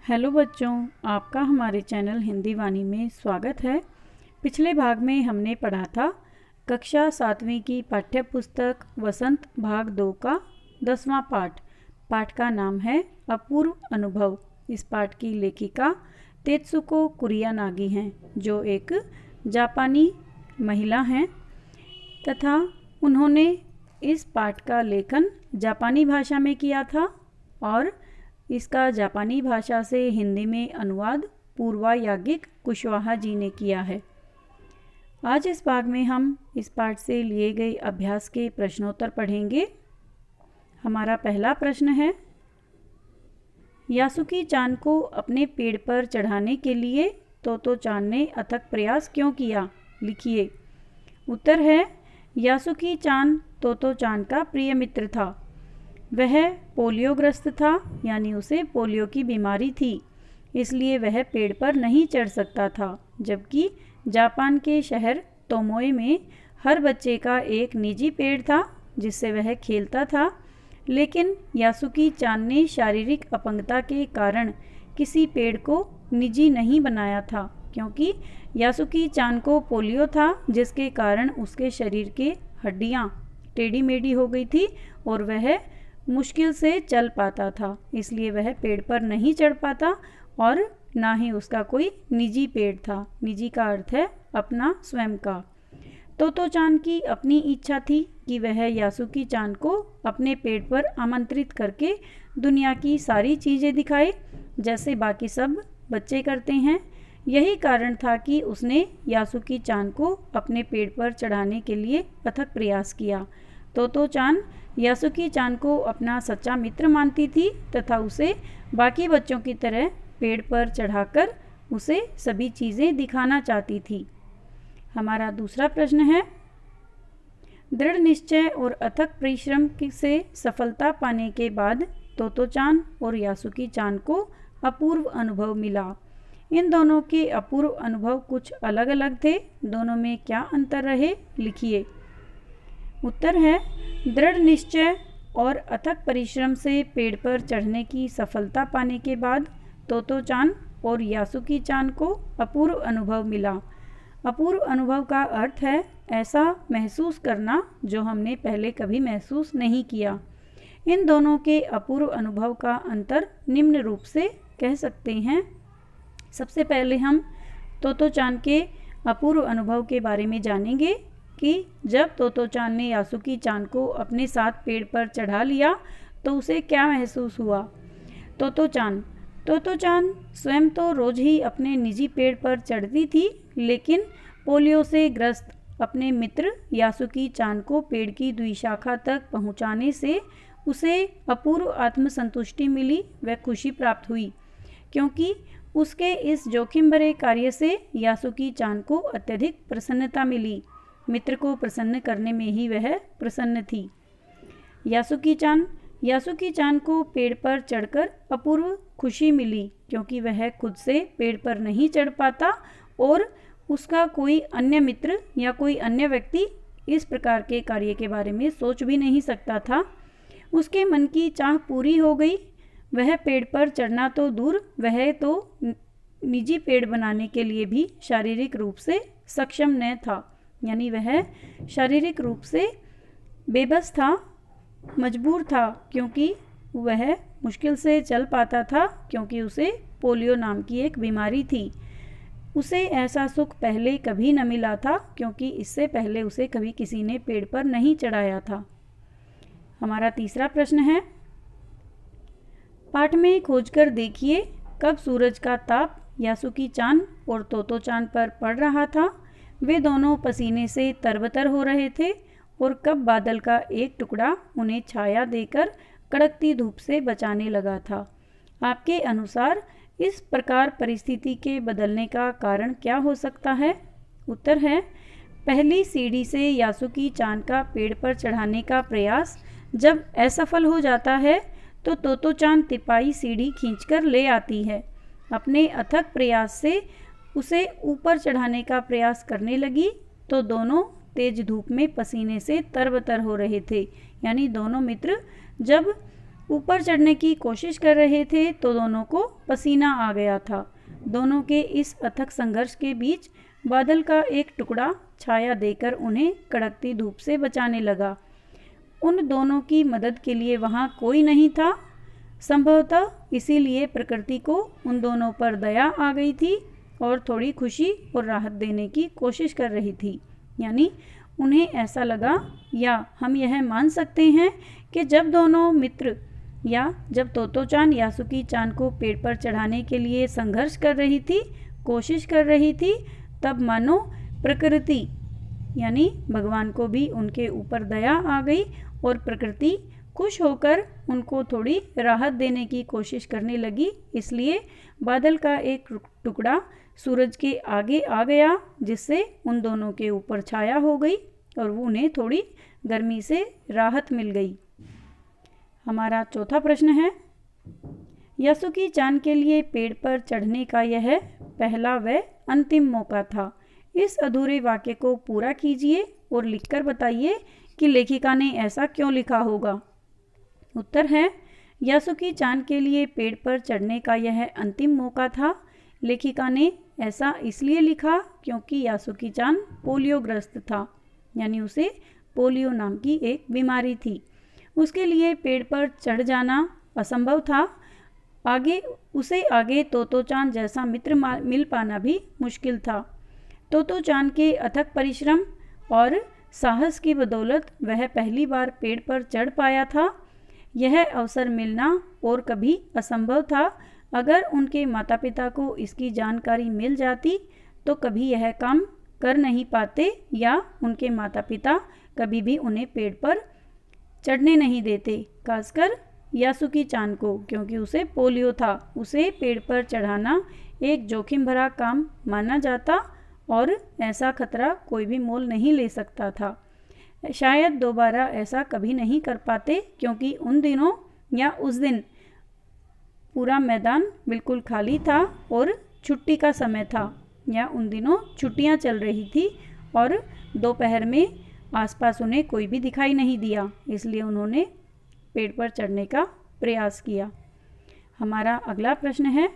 Hello बच्चों, आपका हमारे चैनल हिंदी वाणी में स्वागत है। पिछले भाग में हमने पढ़ा था कक्षा 7वीं की पाठ्य पुस्तक वसंत भाग 2 का 10वां पाठ। पाठ का नाम है अपूर्व अनुभव। इस पाठ की लेखिका तेत्सुको कुरियानागी हैं, जो एक जापानी महिला हैं तथा उन्होंने इस पाठ का लेखन जापानी भाषा में किया था और इसका जापानी भाषा से हिंदी में अनुवाद पूर्वा याज्ञिक कुशवाहा जी ने किया है। आज इस भाग में हम इस पाठ से लिए गए अभ्यास के प्रश्नोत्तर पढ़ेंगे। हमारा पहला प्रश्न है, यासुकी चान को अपने पेड़ पर चढ़ाने के लिए तोतो चान ने अथक प्रयास क्यों किया? लिखिए। उत्तर है, यासुकी चान तोतो चान का प्रिय मित्र था। वह पोलियोग्रस्त था, यानी उसे पोलियो की बीमारी थी, इसलिए वह पेड़ पर नहीं चढ़ सकता था। जबकि जापान के शहर तोमोए में हर बच्चे का एक निजी पेड़ था जिससे वह खेलता था। लेकिन यासुकी चान ने शारीरिक अपंगता के कारण किसी पेड़ को निजी नहीं बनाया था, क्योंकि यासुकी चान को पोलियो था, जिसके कारण उसके शरीर के हड्डियां टेढ़ी मेढ़ी हो गई थी और वह मुश्किल से चल पाता था। इसलिए वह पेड़ पर नहीं चढ़ पाता और ना ही उसका कोई निजी पेड़ था। निजी का अर्थ है अपना, स्वयं का। तोतो चान की अपनी इच्छा थी कि वह यासुकी चान को अपने पेड़ पर आमंत्रित करके दुनिया की सारी चीज़ें दिखाए, जैसे बाकी सब बच्चे करते हैं। यही कारण था कि उसने यासुकी चान को अपने पेड़ पर चढ़ाने के लिए अथक प्रयास किया। तोतो चान यासुकी चान को अपना सच्चा मित्र मानती थी तथा उसे बाकी बच्चों की तरह पेड़ पर चढ़ाकर उसे सभी चीज़ें दिखाना चाहती थी। हमारा दूसरा प्रश्न है, दृढ़ निश्चय और अथक परिश्रम से सफलता पाने के बाद तोतो चान और यासुकी चान को अपूर्व अनुभव मिला। इन दोनों के अपूर्व अनुभव कुछ अलग अलग थे। दोनों में क्या अंतर रहे? लिखिए। उत्तर है, दृढ़ निश्चय और अथक परिश्रम से पेड़ पर चढ़ने की सफलता पाने के बाद तोतो चान और यासुकी चान को अपूर्व अनुभव मिला। अपूर्व अनुभव का अर्थ है ऐसा महसूस करना जो हमने पहले कभी महसूस नहीं किया। इन दोनों के अपूर्व अनुभव का अंतर निम्न रूप से कह सकते हैं। सबसे पहले हम तोतो चान के अपूर्व अनुभव के बारे में जानेंगे कि जब तोतो चान ने यासुकी चान को अपने साथ पेड़ पर चढ़ा लिया तो उसे क्या महसूस हुआ। तोतो चान स्वयं तो रोज ही अपने निजी पेड़ पर चढ़ती थी, लेकिन पोलियो से ग्रस्त अपने मित्र यासुकी चान को पेड़ की द्विशाखा तक पहुंचाने से उसे अपूर्व आत्मसंतुष्टि मिली व खुशी प्राप्त हुई, क्योंकि उसके इस जोखिम भरे कार्य से यासुकी चान को अत्यधिक प्रसन्नता मिली। मित्र को प्रसन्न करने में ही वह प्रसन्न थी। यासुकी चान को पेड़ पर चढ़कर अपूर्व खुशी मिली, क्योंकि वह खुद से पेड़ पर नहीं चढ़ पाता और उसका कोई अन्य मित्र या कोई अन्य व्यक्ति इस प्रकार के कार्य के बारे में सोच भी नहीं सकता था। उसके मन की चाह पूरी हो गई। वह पेड़ पर चढ़ना तो दूर, वह तो निजी पेड़ बनाने के लिए भी शारीरिक रूप से सक्षम न था, यानी वह शारीरिक रूप से बेबस था, मजबूर था, क्योंकि वह मुश्किल से चल पाता था, क्योंकि उसे पोलियो नाम की एक बीमारी थी। उसे ऐसा सुख पहले कभी न मिला था, क्योंकि इससे पहले उसे कभी किसी ने पेड़ पर नहीं चढ़ाया था। हमारा तीसरा प्रश्न है, पाठ में खोजकर देखिए कब सूरज का ताप यासुकी चान और तोतो चान पर पड़ रहा था। वे दोनों पसीने से तरबतर हो रहे थे और कब बादल का एक टुकड़ा उन्हें छाया देकर कड़कती धूप से बचाने लगा था। आपके अनुसार इस प्रकार परिस्थिति के बदलने का कारण क्या हो सकता है? उत्तर है, पहली सीढ़ी से यासुकी चान का पेड़ पर चढ़ाने का प्रयास जब असफल हो जाता है तो तोतो चान तिपाई सीढ़ी खींचकर ले आती है। अपने अथक प्रयास से उसे ऊपर चढ़ाने का प्रयास करने लगी तो दोनों तेज धूप में पसीने से तरबतर हो रहे थे, यानी दोनों मित्र जब ऊपर चढ़ने की कोशिश कर रहे थे तो दोनों को पसीना आ गया था। दोनों के इस अथक संघर्ष के बीच बादल का एक टुकड़ा छाया देकर उन्हें कड़कती धूप से बचाने लगा। उन दोनों की मदद के लिए वहाँ कोई नहीं था। संभवतः इसीलिए प्रकृति को उन दोनों पर दया आ गई थी और थोड़ी खुशी और राहत देने की कोशिश कर रही थी। यानी उन्हें ऐसा लगा, या हम यह मान सकते हैं कि जब दोनों मित्र या जब तोतो-चान यासुकी-चान को पेड़ पर चढ़ाने के लिए संघर्ष कर रही थी, कोशिश कर रही थी, तब मानो प्रकृति यानी भगवान को भी उनके ऊपर दया आ गई और प्रकृति खुश होकर उनको थोड़ी राहत देने की कोशिश करने लगी। इसलिए बादल का एक टुकड़ा सूरज के आगे आ गया, जिससे उन दोनों के ऊपर छाया हो गई और वो उन्हें थोड़ी गर्मी से राहत मिल गई। हमारा चौथा प्रश्न है, यासुकी-चान के लिए पेड़ पर चढ़ने का यह पहला व अंतिम मौका था। इस अधूरे वाक्य को पूरा कीजिए और लिखकर बताइए कि लेखिका ने ऐसा क्यों लिखा होगा। उत्तर है, यासुकी-चान के लिए पेड़ पर चढ़ने का यह अंतिम मौका था। लेखिका ने ऐसा इसलिए लिखा क्योंकि यासुकी-चान पोलियोग्रस्त था, यानी उसे पोलियो नाम की एक बीमारी थी। उसके लिए पेड़ पर चढ़ जाना असंभव था। आगे तोतो-चान जैसा मित्र मिल पाना भी मुश्किल था। तोतो-चान के अथक परिश्रम और साहस की बदौलत वह पहली बार पेड़ पर चढ़ पाया था। यह अवसर मिलना और कभी असंभव था। अगर उनके माता पिता को इसकी जानकारी मिल जाती तो कभी यह काम कर नहीं पाते, या उनके माता पिता कभी भी उन्हें पेड़ पर चढ़ने नहीं देते, खासकर यासुकी-चान को, क्योंकि उसे पोलियो था। उसे पेड़ पर चढ़ाना एक जोखिम भरा काम माना जाता और ऐसा खतरा कोई भी मोल नहीं ले सकता था। शायद दोबारा ऐसा कभी नहीं कर पाते, क्योंकि उन दिनों या उस दिन पूरा मैदान बिल्कुल खाली था और छुट्टी का समय था, या उन दिनों छुट्टियां चल रही थी और दोपहर में आसपास उन्हें कोई भी दिखाई नहीं दिया। इसलिए उन्होंने पेड़ पर चढ़ने का प्रयास किया। हमारा अगला प्रश्न है,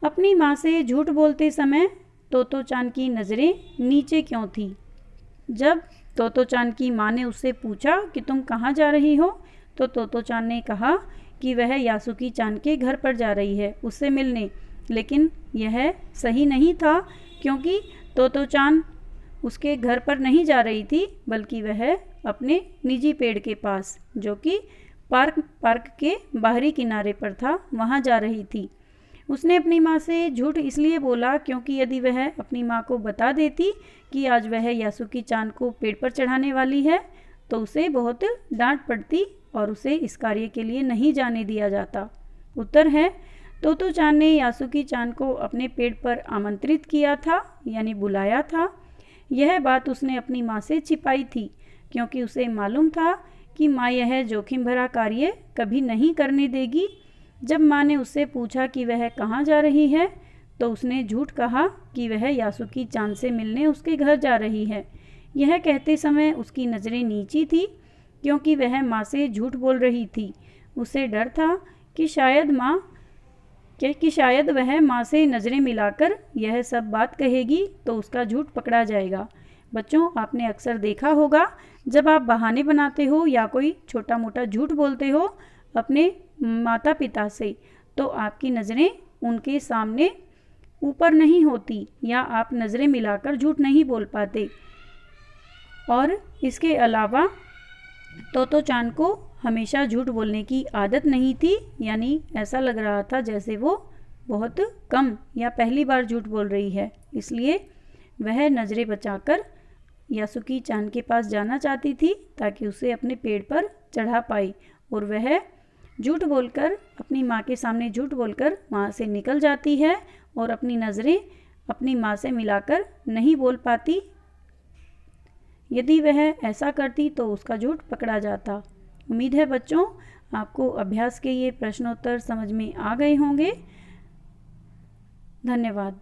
अपनी माँ से झूठ बोलते समय तोतो-चान की नज़रें नीचे क्यों थी? जब तोतो-चान की माँ ने उससे पूछा कि तुम कहाँ जा रही हो, तो तोतो-चान ने कहा कि वह यासुकी-चान के घर पर जा रही है उससे मिलने। लेकिन यह सही नहीं था, क्योंकि तोतो-चान उसके घर पर नहीं जा रही थी, बल्कि वह अपने निजी पेड़ के पास, जो कि पार्क के बाहरी किनारे पर था, वहाँ जा रही थी। उसने अपनी माँ से झूठ इसलिए बोला क्योंकि यदि वह अपनी माँ को बता देती कि आज वह यासुकी-चान को पेड़ पर चढ़ाने वाली है, तो उसे बहुत डांट पड़ती और उसे इस कार्य के लिए नहीं जाने दिया जाता। उत्तर है, तोतो-चान ने यासुकी-चान को अपने पेड़ पर आमंत्रित किया था, यानी बुलाया था। यह बात उसने अपनी माँ से छिपाई थी, क्योंकि उसे मालूम था कि माँ यह जोखिम भरा कार्य कभी नहीं करने देगी। जब माँ ने उससे पूछा कि वह कहाँ जा रही है, तो उसने झूठ कहा कि वह यासुकी-चान से मिलने उसके घर जा रही है। यह कहते समय उसकी नज़रें नीची थी, क्योंकि वह माँ से झूठ बोल रही थी। उसे डर था कि शायद वह माँ से नज़रें मिलाकर यह सब बात कहेगी तो उसका झूठ पकड़ा जाएगा। बच्चों, आपने अक्सर देखा होगा, जब आप बहाने बनाते हो या कोई छोटा मोटा झूठ बोलते हो अपने माता पिता से, तो आपकी नज़रें उनके सामने ऊपर नहीं होती, या आप नज़रें मिलाकर झूठ नहीं बोल पाते। और इसके अलावा तोतो-चान को हमेशा झूठ बोलने की आदत नहीं थी, यानी ऐसा लग रहा था जैसे वो बहुत कम या पहली बार झूठ बोल रही है। इसलिए वह नज़रें बचाकर यासुकी-चान के पास जाना चाहती थी ताकि उसे अपने पेड़ पर चढ़ा पाए, और वह झूठ बोलकर अपनी माँ के सामने झूठ बोलकर वहाँ से निकल जाती है और अपनी नज़रें अपनी माँ से मिलाकर नहीं बोल पाती। यदि वह ऐसा करती तो उसका झूठ पकड़ा जाता। उम्मीद है बच्चों, आपको अभ्यास के ये प्रश्नोत्तर समझ में आ गए होंगे। धन्यवाद।